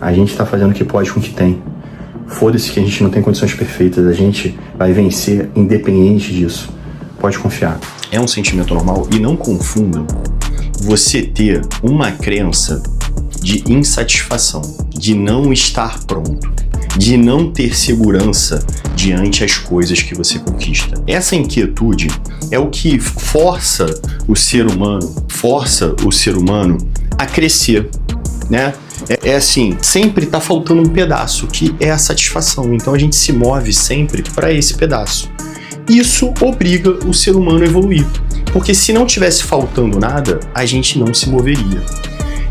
A gente tá fazendo o que pode com o que tem. Foda-se que a gente não tem condições perfeitas. A gente vai vencer independente disso. Pode confiar. É um sentimento normal e não confundam você ter uma crença de insatisfação, de não estar pronto, de não ter segurança diante as coisas que você conquista. Essa inquietude é o que força o ser humano a crescer, né? É assim, sempre tá faltando um pedaço, que é a satisfação. Então a gente se move sempre para esse pedaço. Isso obriga o ser humano a evoluir, porque se não tivesse faltando nada, a gente não se moveria.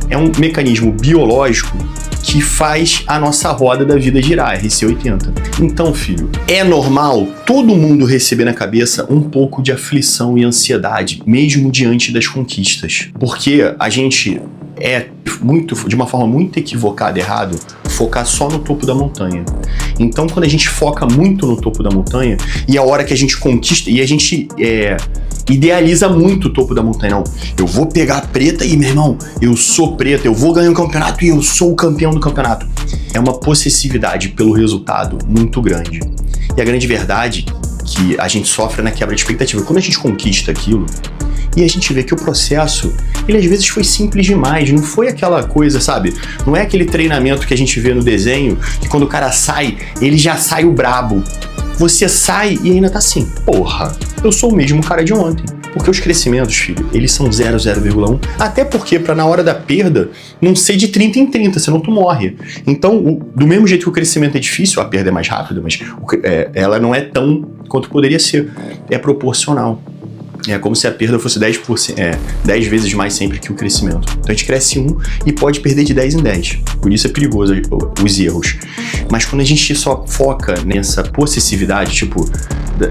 É um mecanismo biológico que faz a nossa roda da vida girar, RC80. Então, filho, é normal todo mundo receber na cabeça um pouco de aflição e ansiedade, mesmo diante das conquistas. Porque a gente de uma forma muito equivocada, errado, focar só no topo da montanha. Então, quando a gente foca muito no topo da montanha, e a hora que a gente conquista, e a gente idealiza muito o topo da montanha, não, eu vou pegar a preta e, meu irmão, eu sou preta, eu vou ganhar o campeonato e eu sou o campeão do campeonato. É uma possessividade pelo resultado muito grande. E a grande verdade que a gente sofre na quebra de expectativa. Quando a gente conquista aquilo, e a gente vê que o processo, ele às vezes foi simples demais, não foi aquela coisa, sabe? Não é aquele treinamento que a gente vê no desenho, que quando o cara sai, ele já sai o brabo. Você sai e ainda tá assim, porra, eu sou o mesmo cara de ontem. Porque os crescimentos, filho, eles são 0,1, até porque pra na hora da perda, não ser de 30 em 30, senão tu morre. Então, do mesmo jeito que o crescimento é difícil, a perda é mais rápida, mas ela não é tão quanto poderia ser. É proporcional. É como se a perda fosse 10 vezes mais sempre que o crescimento. Então a gente cresce 1 e pode perder de 10 em 10. Por isso é perigoso os erros. Mas quando a gente só foca nessa possessividade, tipo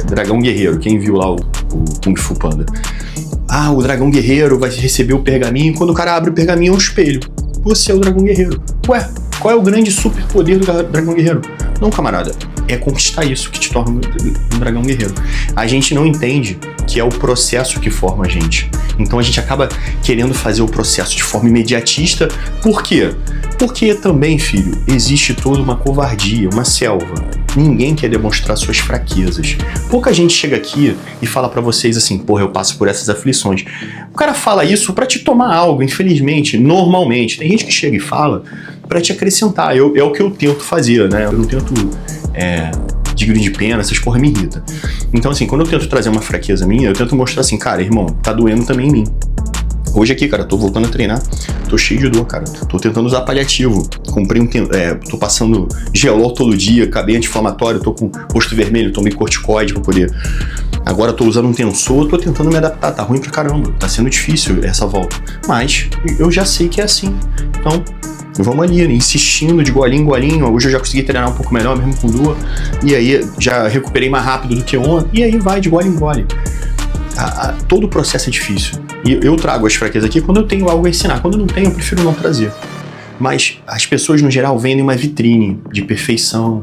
Dragão Guerreiro, quem viu lá o Kung Fu Panda? Ah, o Dragão Guerreiro vai receber o pergaminho, quando o cara abre o pergaminho é um espelho. Você é o Dragão Guerreiro. Ué, qual é o grande superpoder do Dragão Guerreiro? Não, camarada, é conquistar isso que te torna um dragão guerreiro. A gente não entende que é o processo que forma a gente. Então a gente acaba querendo fazer o processo de forma imediatista. Por quê? Porque também, filho, existe toda uma covardia, uma selva. Ninguém quer demonstrar suas fraquezas. Pouca gente chega aqui e fala pra vocês assim, porra, eu passo por essas aflições. O cara fala isso pra te tomar algo, infelizmente, normalmente. Tem gente que chega e fala pra te acrescentar. É o que eu tento fazer, né? Eu não tento digno de pena, essas porra me irrita. Então, assim, quando eu tento trazer uma fraqueza minha, eu tento mostrar assim, cara, irmão, tá doendo também em mim. Hoje aqui, cara, tô voltando a treinar, tô cheio de dor, cara. Tô tentando usar paliativo. Tô passando gelol todo dia, acabei anti-inflamatório, tô com rosto vermelho, tomei corticoide pra poder... Agora tô usando um tensor, tô tentando me adaptar, tá ruim pra caramba, tá sendo difícil essa volta. Mas eu já sei que é assim. Então, vamos ali, insistindo de golinho em golinho. Hoje eu já consegui treinar um pouco melhor, mesmo com dor. E aí já recuperei mais rápido do que ontem. E aí vai de gole em gole. Todo o processo é difícil. E eu trago as fraquezas aqui quando eu tenho algo a ensinar. Quando eu não tenho, eu prefiro não trazer. Mas as pessoas, no geral, vendem uma vitrine de perfeição,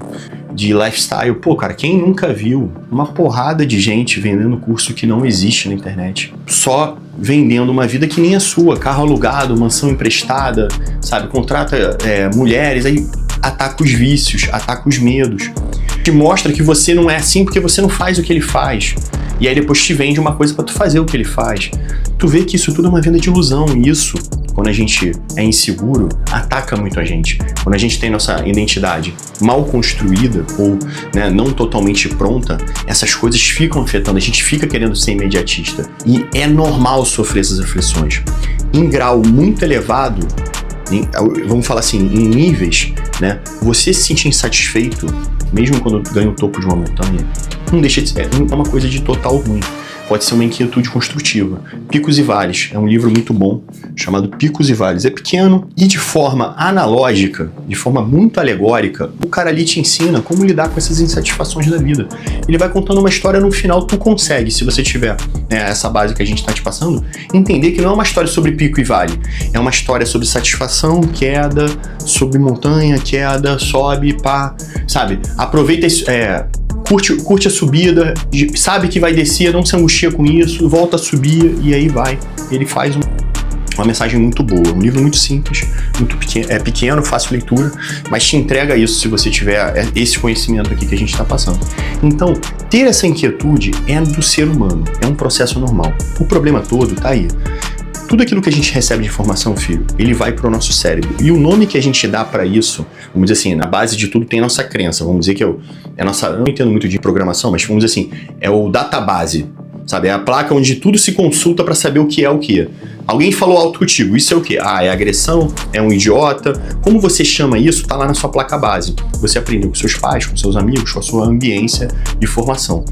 de lifestyle. Pô, cara, quem nunca viu uma porrada de gente vendendo curso que não existe na internet? Só vendendo uma vida que nem a sua. Carro alugado, mansão emprestada, sabe? Contrata mulheres, aí ataca os vícios, ataca os medos. Te mostra que você não é assim porque você não faz o que ele faz. E aí depois te vende uma coisa pra tu fazer o que ele faz. Tu vê que isso tudo é uma venda de ilusão. E isso, quando a gente é inseguro, ataca muito a gente. Quando a gente tem nossa identidade mal construída ou não totalmente pronta, essas coisas ficam afetando. A gente fica querendo ser imediatista. E é normal sofrer essas aflições. Em grau muito elevado, vamos falar assim, em níveis, você se sentir insatisfeito, mesmo quando ganha o topo de uma montanha, não deixa de ser, não é uma coisa de total ruim. Pode ser uma inquietude construtiva. Picos e Vales é um livro muito bom, chamado Picos e Vales. É pequeno e de forma analógica, de forma muito alegórica, o cara ali te ensina como lidar com essas insatisfações da vida. Ele vai contando uma história, no final tu consegue, se você tiver essa base que a gente está te passando, entender que não é uma história sobre pico e vale. É uma história sobre satisfação, queda, sobre montanha, queda, sobe, pá, sabe? Aproveita curte a subida, sabe que vai descer, não se angustia com isso, volta a subir e aí vai. Ele faz Uma mensagem muito boa, um livro muito simples, muito pequeno, é pequeno, fácil leitura, mas te entrega isso se você tiver esse conhecimento aqui que a gente está passando. Então, ter essa inquietude é do ser humano, é um processo normal. O problema todo tá aí. Tudo aquilo que a gente recebe de informação, filho, ele vai para o nosso cérebro. E o nome que a gente dá para isso, vamos dizer assim, na base de tudo tem a nossa crença. Vamos dizer que é a nossa... Eu não entendo muito de programação, mas vamos dizer assim, é o database, sabe? É a placa onde tudo se consulta para saber o que é o que. Alguém falou alto contigo, isso é o quê? Ah, é agressão? É um idiota? Como você chama isso, tá lá na sua placa base. Você aprendeu com seus pais, com seus amigos, com a sua ambiência de formação.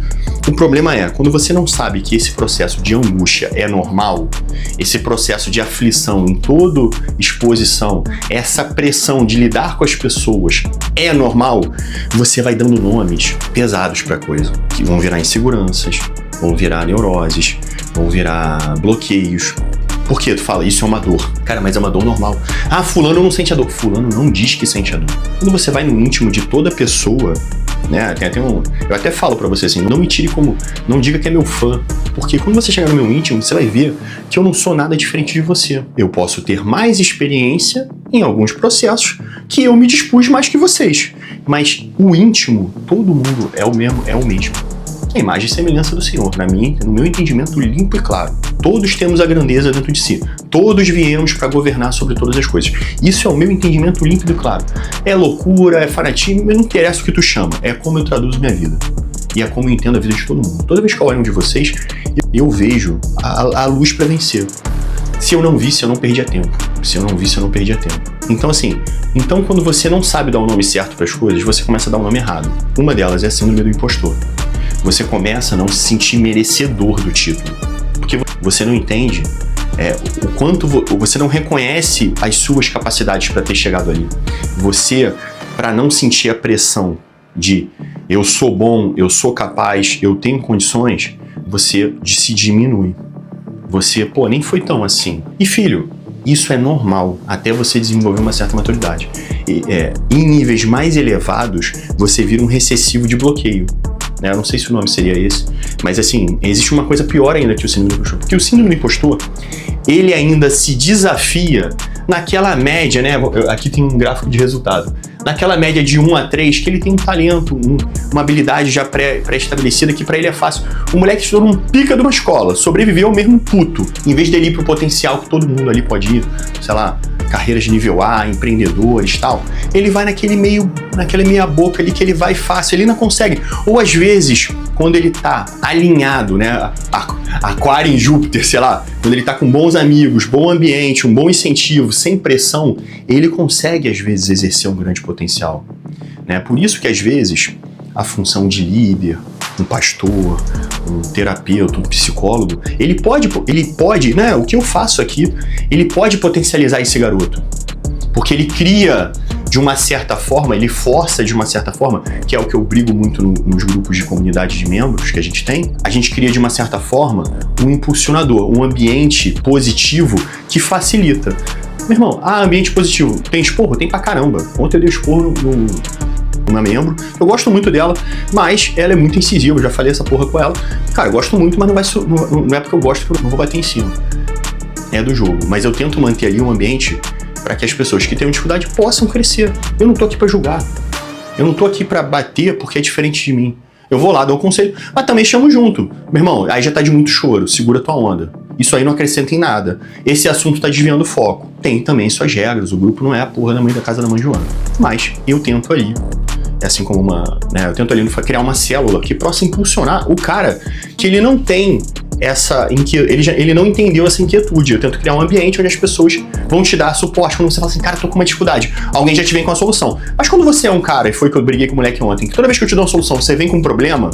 O problema é, quando você não sabe que esse processo de angústia é normal, esse processo de aflição em toda exposição, essa pressão de lidar com as pessoas é normal, você vai dando nomes pesados pra coisa, que vão virar inseguranças, vão virar neuroses, vão virar bloqueios. Por quê? Tu fala, isso é uma dor. Cara, mas é uma dor normal. Ah, fulano não sente a dor. Fulano não diz que sente a dor. Quando você vai no íntimo de toda pessoa, né, tem até eu até falo pra você assim, não me tire como, não diga que é meu fã, porque quando você chegar no meu íntimo, você vai ver que eu não sou nada diferente de você. Eu posso ter mais experiência em alguns processos que eu me dispus mais que vocês, mas o íntimo, todo mundo é o mesmo, A imagem e semelhança do Senhor, no meu entendimento limpo e claro. Todos temos a grandeza dentro de si. Todos viemos para governar sobre todas as coisas. Isso é o meu entendimento límpido e claro. É loucura, é fanatismo, não interessa o que tu chama. É como eu traduzo minha vida. E é como eu entendo a vida de todo mundo. Toda vez que eu olho um de vocês, eu vejo a luz para vencer. Se eu não visse, eu não perdia tempo. Se eu não visse, eu não perdia tempo. Então assim, quando você não sabe dar o nome certo para as coisas, você começa a dar o nome errado. Uma delas é a síndrome do impostor. Você começa a não se sentir merecedor do título. Porque você não entende o quanto você não reconhece as suas capacidades para ter chegado ali. Você, para não sentir a pressão de eu sou bom, eu sou capaz, eu tenho condições, você se diminui. Você, nem foi tão assim. E filho, isso é normal até você desenvolver uma certa maturidade. Em níveis mais elevados, você vira um recessivo de bloqueio. Eu não sei se o nome seria esse, mas assim, existe uma coisa pior ainda que o síndrome do impostor. Porque o síndrome do impostor, ele ainda se desafia naquela média, né? Aqui tem um gráfico de resultado. Naquela média de 1 a 3, que ele tem um talento, uma habilidade já pré-estabelecida, que pra ele é fácil. O moleque estudou num pica de uma escola, sobreviveu mesmo puto. Em vez dele ir pro potencial que todo mundo ali pode ir, sei lá, carreiras de nível A, empreendedores e tal, ele vai naquela meia boca ali que ele vai fácil, ele não consegue. Ou às vezes, quando ele tá alinhado, né, Aquário em Júpiter, sei lá, quando ele tá com bons amigos, bom ambiente, um bom incentivo, sem pressão, ele consegue às vezes exercer um grande potencial, né? Por isso que às vezes a função de líder, um pastor, um terapeuta, um psicólogo, ele pode, né, o que eu faço aqui, ele pode potencializar esse garoto, porque ele cria de uma certa forma, ele força de uma certa forma, que é o que eu brigo muito nos grupos de comunidade de membros que a gente cria de uma certa forma um impulsionador, um ambiente positivo que facilita. Meu irmão, ambiente positivo, tem esporro? Tem pra caramba. Ontem eu dei esporro uma membro, eu gosto muito dela, mas ela é muito incisiva, eu já falei essa porra com ela. Cara, eu gosto muito, mas não é porque eu gosto que eu não vou bater em cima. É do jogo, mas eu tento manter ali um ambiente para que as pessoas que tenham dificuldade possam crescer. Eu não tô aqui para julgar. Eu não tô aqui para bater porque é diferente de mim. Eu vou lá, dou um conselho, mas também chamo junto. Meu irmão, aí já tá de muito choro, segura tua onda. Isso aí não acrescenta em nada. Esse assunto tá desviando o foco. Tem também suas regras, o grupo não é a porra da mãe da casa da mãe Joana. Mas eu tento ali, assim como eu tento ali criar uma célula que possa impulsionar o cara que ele não tem ele não entendeu essa inquietude. Eu tento criar um ambiente onde as pessoas vão te dar suporte quando você fala assim, cara, tô com uma dificuldade. Alguém já te vem com a solução. Mas quando você é um cara, e foi que eu briguei com o moleque ontem, que toda vez que eu te dou uma solução, você vem com um problema,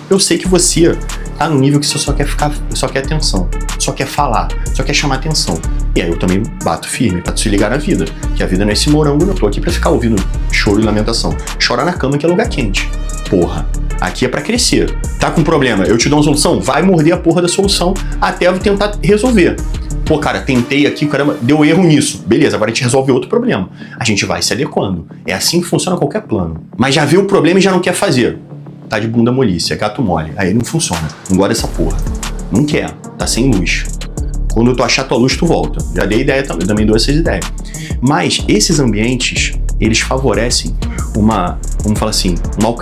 eu sei que você tá no nível que você só quer atenção, só quer falar, só quer chamar atenção. E aí eu também bato firme pra se ligar na vida, que a vida não é esse morango, não. Eu tô aqui pra ficar ouvindo choro e lamentação. Chora na cama que é lugar quente. Porra. Aqui é pra crescer. Tá com problema? Eu te dou uma solução? Vai morder a porra da solução até eu tentar resolver. Pô, cara, tentei aqui, caramba, deu erro nisso. Beleza, agora a gente resolve outro problema. A gente vai se adequando. É assim que funciona qualquer plano. Mas já vê o problema e já não quer fazer. Tá de bunda molice, é gato mole. Aí não funciona. Não gosta dessa porra. Não quer. Tá sem luz. Quando tu achar tua luz, tu volta. Já dei ideia também, também dou essas ideias. Mas esses ambientes, eles favorecem vamos falar assim, uma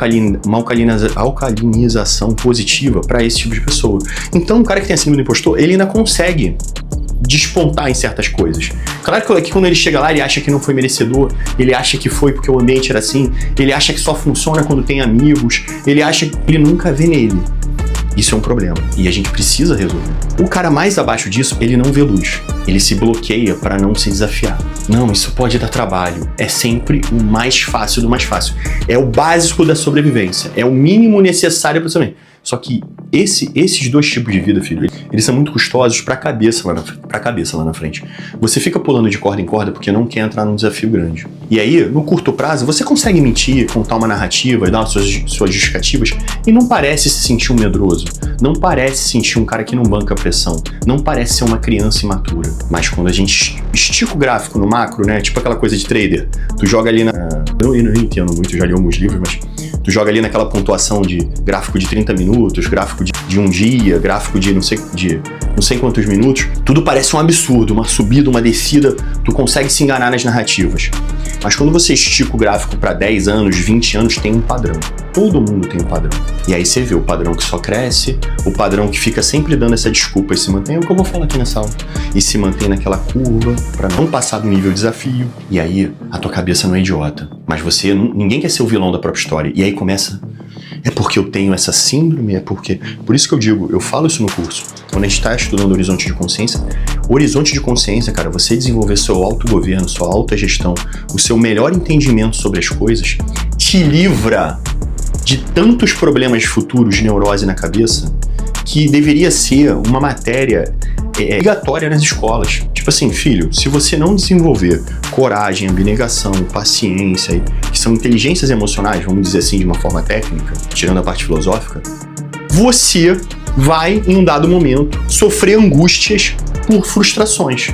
alcalinização positiva para esse tipo de pessoa. Então, o cara que tem a síndrome do impostor, ele ainda consegue despontar em certas coisas. Claro que quando ele chega lá, ele acha que não foi merecedor, ele acha que foi porque o ambiente era assim, ele acha que só funciona quando tem amigos, ele acha que ele nunca vê nele. Isso é um problema e a gente precisa resolver. O cara mais abaixo disso, ele não vê luz. Ele se bloqueia para não se desafiar. Não, isso pode dar trabalho. É sempre o mais fácil do mais fácil. É o básico da sobrevivência. É o mínimo necessário para você. Só que esses dois tipos de vida, filho, eles são muito custosos pra cabeça lá na frente. Você fica pulando de corda em corda porque não quer entrar num desafio grande. E aí, no curto prazo, você consegue mentir, contar uma narrativa e dar suas justificativas e não parece se sentir um medroso. Não parece se sentir um cara que não banca pressão. Não parece ser uma criança imatura. Mas quando a gente estica o gráfico no macro, né? Tipo aquela coisa de trader. Tu joga ali eu não entendo muito, já li alguns livros, mas tu joga ali naquela pontuação de gráfico de 30 minutos, gráfico de um dia, gráfico de não sei quantos minutos, tudo parece um absurdo, uma subida, uma descida, tu consegue se enganar nas narrativas. Mas quando você estica o gráfico para 10 anos, 20 anos, tem um padrão. Todo mundo tem um padrão. E aí você vê o padrão que só cresce, o padrão que fica sempre dando essa desculpa e se mantém, é o que eu vou falar aqui nessa aula, e se mantém naquela curva para não passar do nível de desafio. E aí a tua cabeça não é idiota, mas ninguém quer ser o vilão da própria história. E aí começa, é porque eu tenho essa síndrome, é porque... Por isso que eu digo, eu falo isso no curso. Quando a gente está estudando horizonte de consciência, cara, você desenvolver seu autogoverno, sua autogestão, o seu melhor entendimento sobre as coisas, te livra de tantos problemas futuros de neurose na cabeça que deveria ser uma matéria obrigatória nas escolas. Tipo assim, filho, se você não desenvolver coragem, abnegação, paciência, que são inteligências emocionais, vamos dizer assim, de uma forma técnica, tirando a parte filosófica, você vai, em um dado momento, sofrer angústias por frustrações.